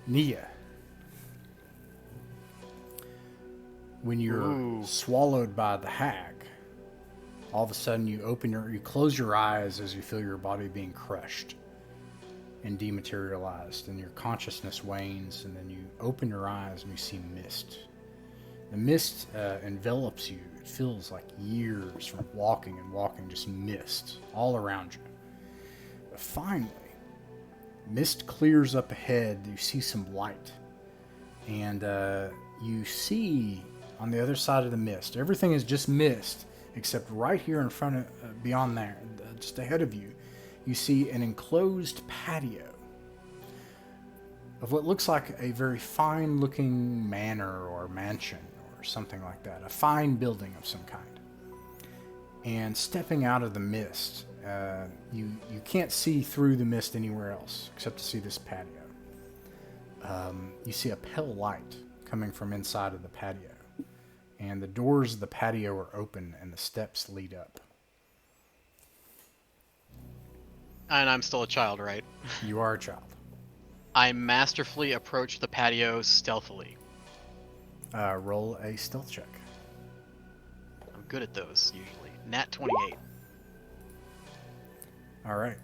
Nia, when you're swallowed by the hag, all of a sudden you close your eyes as you feel your body being crushed and dematerialized, and your consciousness wanes, and then you open your eyes and you see mist. The mist envelops you. It feels like years from walking and walking, just mist all around you. But finally, mist clears up ahead. You see some light, and you see on the other side of the mist, everything is just mist, except right here in front of, beyond there, just ahead of you, you see an enclosed patio of what looks like a very fine-looking manor or mansion or something like that, a fine building of some kind. And stepping out of the mist, you can't see through the mist anywhere else except to see this patio. You see a pale light coming from inside of the patio, and the doors of the patio are open and the steps lead up. And I'm still a child, right? You are a child. I masterfully approach the patio stealthily. Roll a stealth check. I'm good at those, usually. Nat 28. All right.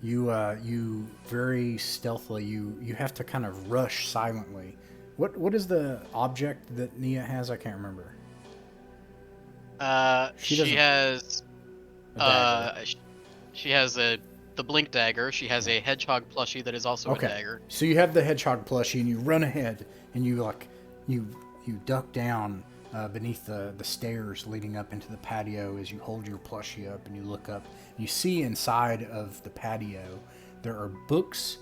You very stealthily, you have to kind of rush silently. What is the object that Nia has? I can't remember. She has she has the blink dagger. She has a hedgehog plushie that is also a dagger. So you have the hedgehog plushie, and you run ahead, and you duck down beneath the stairs leading up into the patio as you hold your plushie up and you look up. You see inside of the patio there are books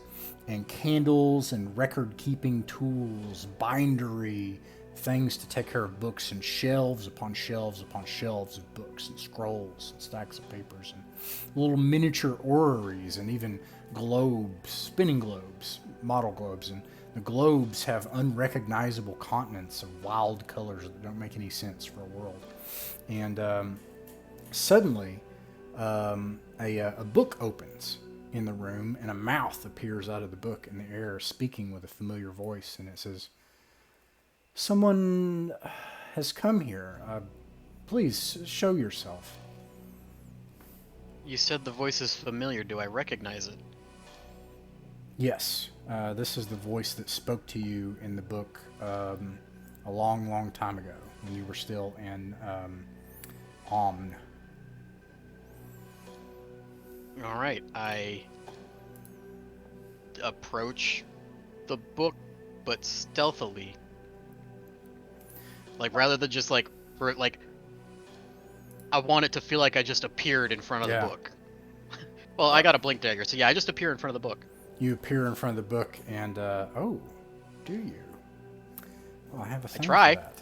and candles and record-keeping tools, bindery, things to take care of books, and shelves upon shelves upon shelves of books and scrolls and stacks of papers and little miniature orreries and even globes, spinning globes, model globes, and the globes have unrecognizable continents of wild colors that don't make any sense for a world. And suddenly a book opens in the room, and a mouth appears out of the book in the air, speaking with a familiar voice, and it says, "Someone has come here. Please show yourself." You said the voice is familiar. Do I recognize it? Yes. This is the voice that spoke to you in the book a long, long time ago when you were still in Omn. All right. I approach the book, but stealthily. Like, rather than just I want it to feel like I just appeared in front of the book. Well, I got a blink dagger, so yeah, I just appear in front of the book. You appear in front of the book, and oh, do you? Well, I have a thing for that.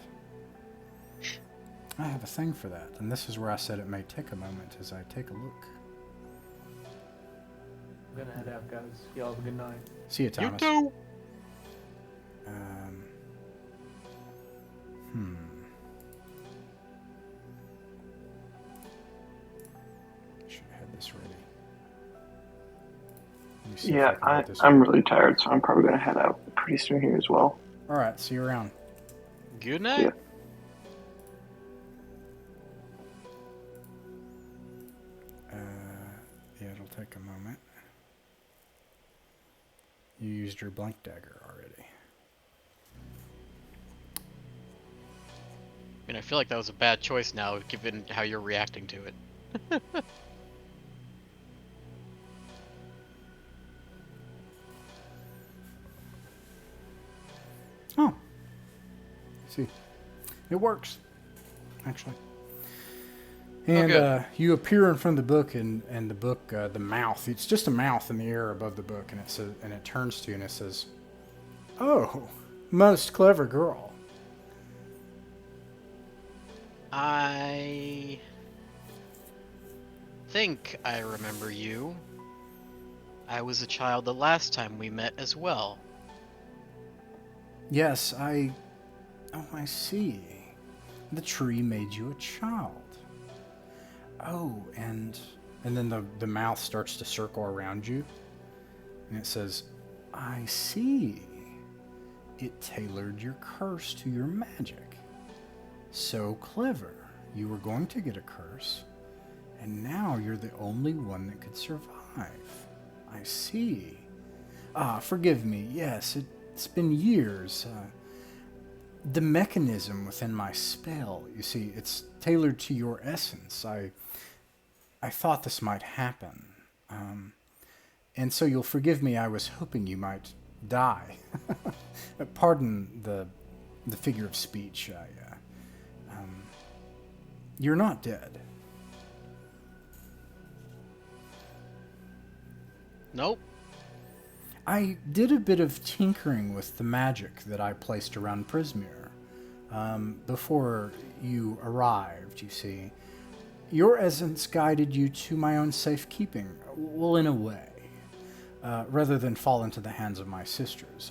I have a thing for that, and this is where I said it may take a moment as I take a look. I'm gonna head out, guys. Y'all have a good night. See you, Thomas. You too. Should have had this ready. Yeah, I'm really tired, so I'm probably gonna head out pretty soon here as well. All right, see you around. Good night. Yeah. Yeah, it'll take a moment. You used your blank dagger already. I mean, I feel like that was a bad choice now, given how you're reacting to it. Oh. See. It works, actually. And you appear in front of the book, and the book, the mouth, it's just a mouth in the air above the book, and it says, and it turns to you and it says, "Oh, most clever girl." I think I remember you. I was a child the last time we met as well. Yes, I see. The tree made you a child. Oh, and then the mouth starts to circle around you, and it says, I see. It tailored your curse to your magic. So clever. You were going to get a curse, and now you're the only one that could survive. I see. Forgive me. Yes, it's been years. The mechanism within my spell, you see, it's tailored to your essence. I thought this might happen. And so you'll forgive me, I was hoping you might die. Pardon the figure of speech. You're not dead. Nope. I did a bit of tinkering with the magic that I placed around Prismere before you arrived, you see. Your essence guided you to my own safekeeping, well, in a way, rather than fall into the hands of my sisters.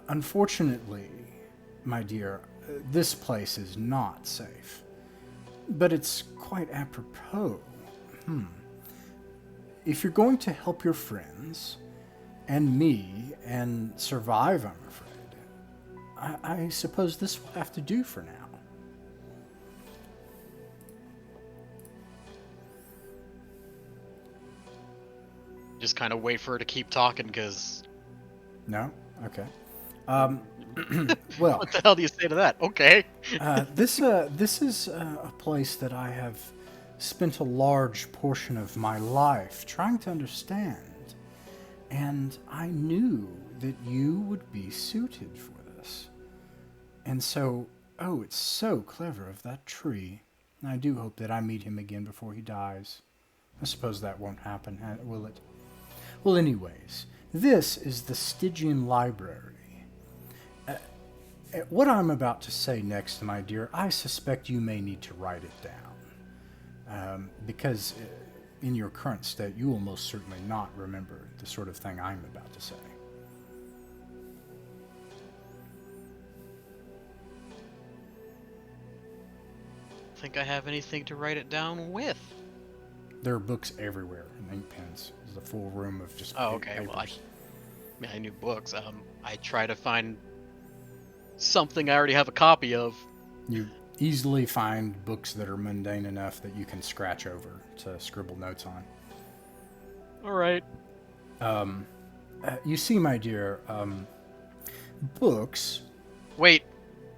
Unfortunately, my dear, this place is not safe. But it's quite apropos. If you're going to help your friends and me and survive, I'm afraid, I suppose this will have to do for now. Just kind of wait for her to keep talking, because... No? Okay. Well, what the hell do you say to that? Okay. This is a place that I have spent a large portion of my life trying to understand, and I knew that you would be suited for this. And so, it's so clever of that tree. I do hope that I meet him again before he dies. I suppose that won't happen, will it? Well, anyways, this is the Stygian library. What I'm about to say next, my dear, I suspect you may need to write it down. Because in your current state, you will most certainly not remember the sort of thing I'm about to say. Think I have anything to write it down with? There are books everywhere and ink pens. There's a full room of just okay. papers. Well, I knew books. I try to find something I already have a copy of. You easily find books that are mundane enough that you can scratch over to scribble notes on. All right. You see, my dear, books... Wait,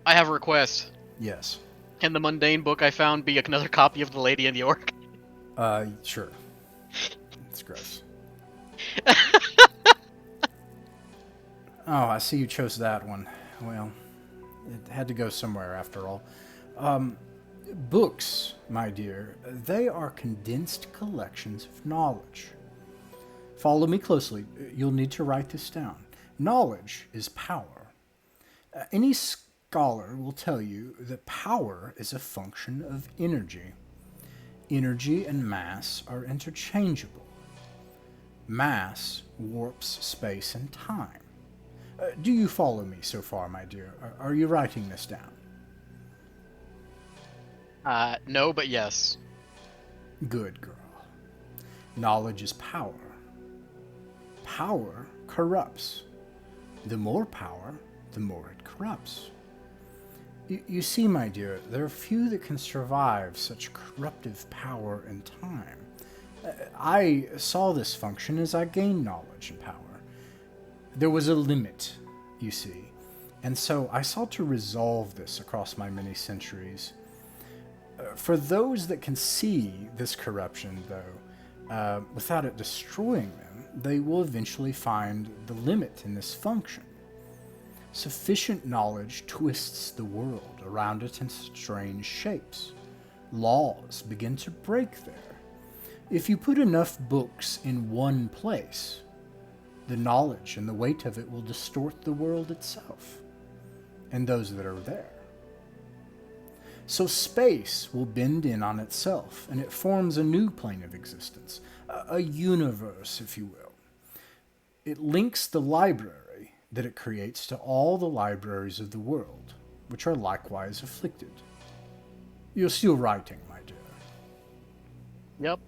I have a request. Yes. Can the mundane book I found be another copy of The Lady and the Orc? Sure. It's gross. Oh, I see you chose that one. Well, it had to go somewhere after all. Books, my dear, they are condensed collections of knowledge. Follow me closely. You'll need to write this down. Knowledge is power. Any scholar will tell you that power is a function of energy. Energy and mass are interchangeable. Mass warps space and time. Do you follow me so far, my dear? Are you writing this down? No, but yes. Good girl. Knowledge is power. Power corrupts. The more power, the more it corrupts. You see, my dear, there are few that can survive such corruptive power and time. I saw this function as I gained knowledge and power. There was a limit, you see, and so I sought to resolve this across my many centuries. For those that can see this corruption, though, without it destroying them, they will eventually find the limit in this function. Sufficient knowledge twists the world around it in strange shapes. Laws begin to break there. If you put enough books in one place, the knowledge and the weight of it will distort the world itself, and those that are there. So space will bend in on itself, and it forms a new plane of existence, a universe, if you will. It links the library that it creates to all the libraries of the world, which are likewise afflicted. You're still writing, my dear. Yep.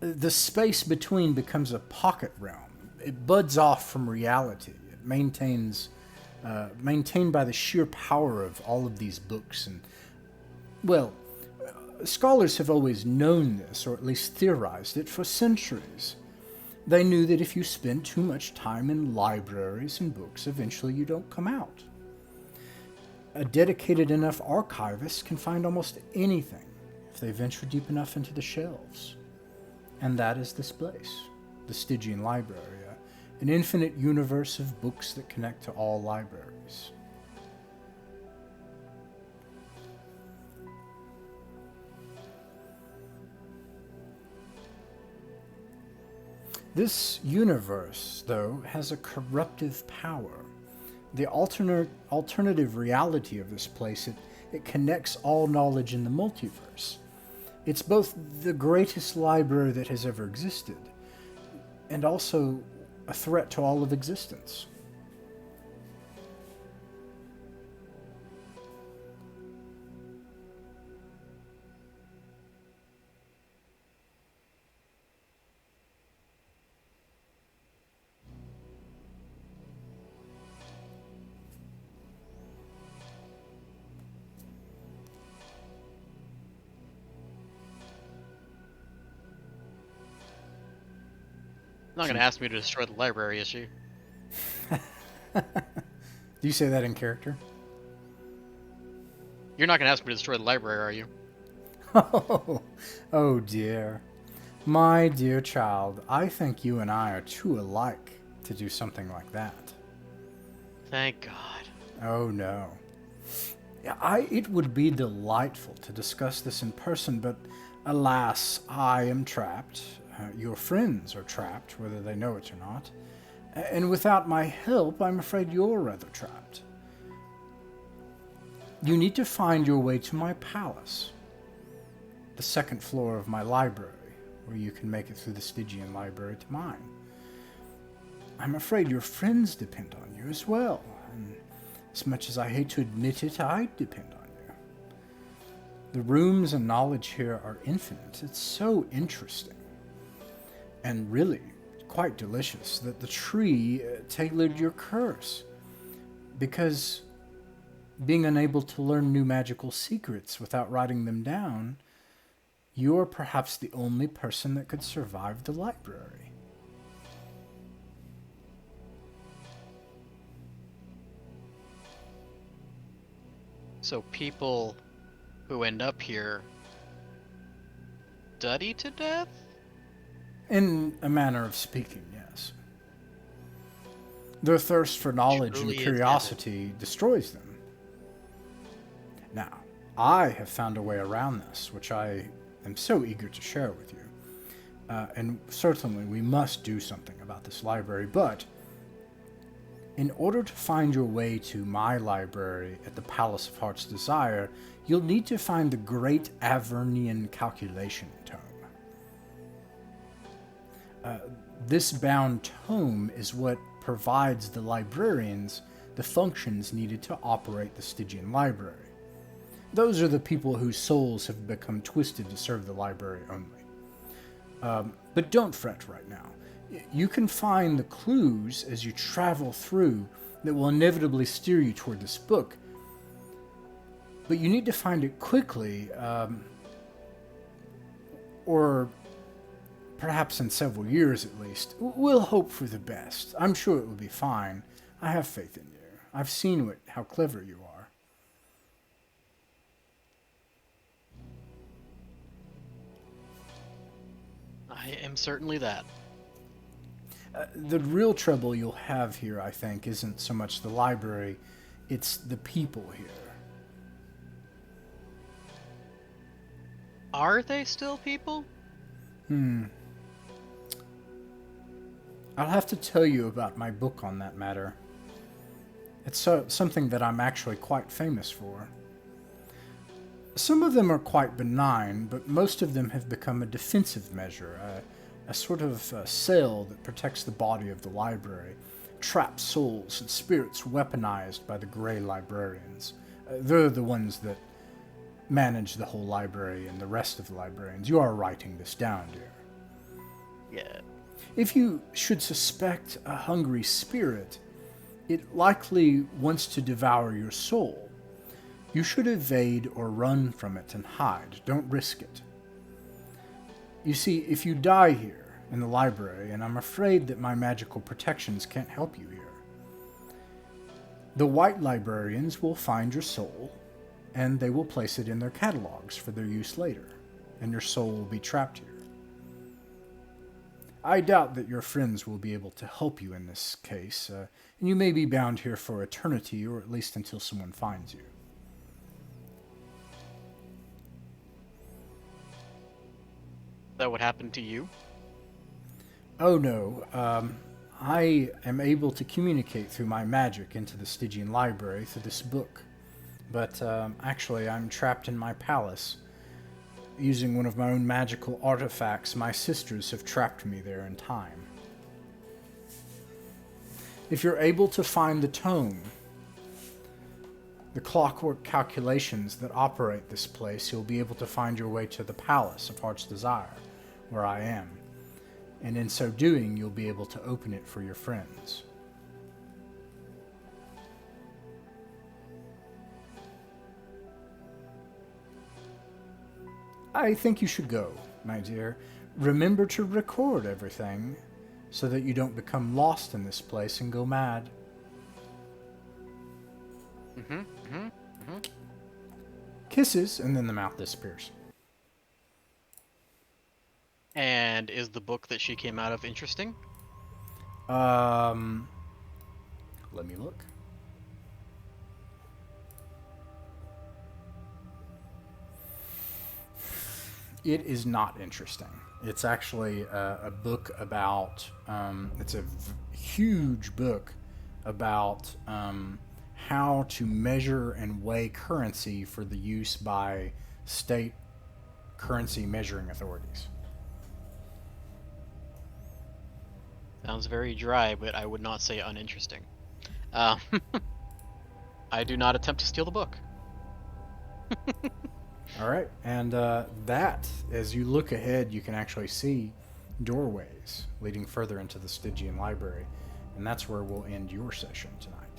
The space between becomes a pocket realm, it buds off from reality. It maintained by the sheer power of all of these books. And, well, scholars have always known this, or at least theorized it, for centuries. They knew that if you spend too much time in libraries and books, eventually you don't come out. A dedicated enough archivist can find almost anything if they venture deep enough into the shelves. And that is this place, the Stygian Library, an infinite universe of books that connect to all libraries. This universe, though, has a corruptive power. The alternative reality of this place, it connects all knowledge in the multiverse. It's both the greatest library that has ever existed, and also a threat to all of existence. Not gonna ask me to destroy the library, is she? Do you say that in character? You're not gonna ask me to destroy the library, are you? Oh dear. My dear child, I think you and I are too alike to do something like that. Thank God. Oh no. It would be delightful to discuss this in person, but alas, I am trapped. Your friends are trapped, whether they know it or not. And without my help, I'm afraid you're rather trapped. You need to find your way to my palace, the second floor of my library, where you can make it through the Stygian library to mine. I'm afraid your friends depend on you as well, and as much as I hate to admit it, I depend on you. The rooms and knowledge here are infinite. It's so interesting. And really, quite delicious that the tree tailored your curse. Because being unable to learn new magical secrets without writing them down, you're perhaps the only person that could survive the library. So people who end up here study to death? In a manner of speaking, yes. Their thirst for knowledge Truly and is curiosity destroys them. Now, I have found a way around this, which I am so eager to share with you. And certainly we must do something about this library, but in order to find your way to my library at the Palace of Heart's Desire, you'll need to find the Great Avernian Calculation Tome. This bound tome is what provides the librarians the functions needed to operate the Stygian library. Those are the people whose souls have become twisted to serve the library only. But don't fret right now. You can find the clues as you travel through that will inevitably steer you toward this book. But you need to find it quickly, or perhaps in several years at least. We'll hope for the best. I'm sure it will be fine. I have faith in you. I've seen how clever you are. I am certainly that. The real trouble you'll have here, I think, isn't so much the library, it's the people here. Are they still people? I'll have to tell you about my book on that matter. It's something that I'm actually quite famous for. Some of them are quite benign, but most of them have become a defensive measure, a sort of cell that protects the body of the library, traps souls and spirits weaponized by the Grey Librarians. They're the ones that manage the whole library and the rest of the librarians. You are writing this down, dear. Yeah. If you should suspect a hungry spirit, it likely wants to devour your soul. You should evade or run from it and hide. Don't risk it. You see, if you die here in the library, and I'm afraid that my magical protections can't help you here, the white librarians will find your soul, and they will place it in their catalogs for their use later, and your soul will be trapped here. I doubt that your friends will be able to help you in this case, and you may be bound here for eternity, or at least until someone finds you. That would happen to you? Oh no, I am able to communicate through my magic into the Stygian library through this book. But actually, I'm trapped in my palace. Using one of my own magical artifacts, my sisters have trapped me there in time. If you're able to find the tome, the clockwork calculations that operate this place, you'll be able to find your way to the Palace of Heart's Desire, where I am. And in so doing, you'll be able to open it for your friends. I think you should go, my dear. Remember to record everything, so that you don't become lost in this place and go mad. Kisses, and then the mouth disappears. And is the book that she came out of interesting? Let me look. It is not interesting. It's actually a book about, it's a huge book about how to measure and weigh currency for the use by state currency measuring authorities. Sounds very dry, but I would not say uninteresting. I do not attempt to steal the book. All right, and that, as you look ahead, you can actually see doorways leading further into the Stygian library, and that's where we'll end your session tonight.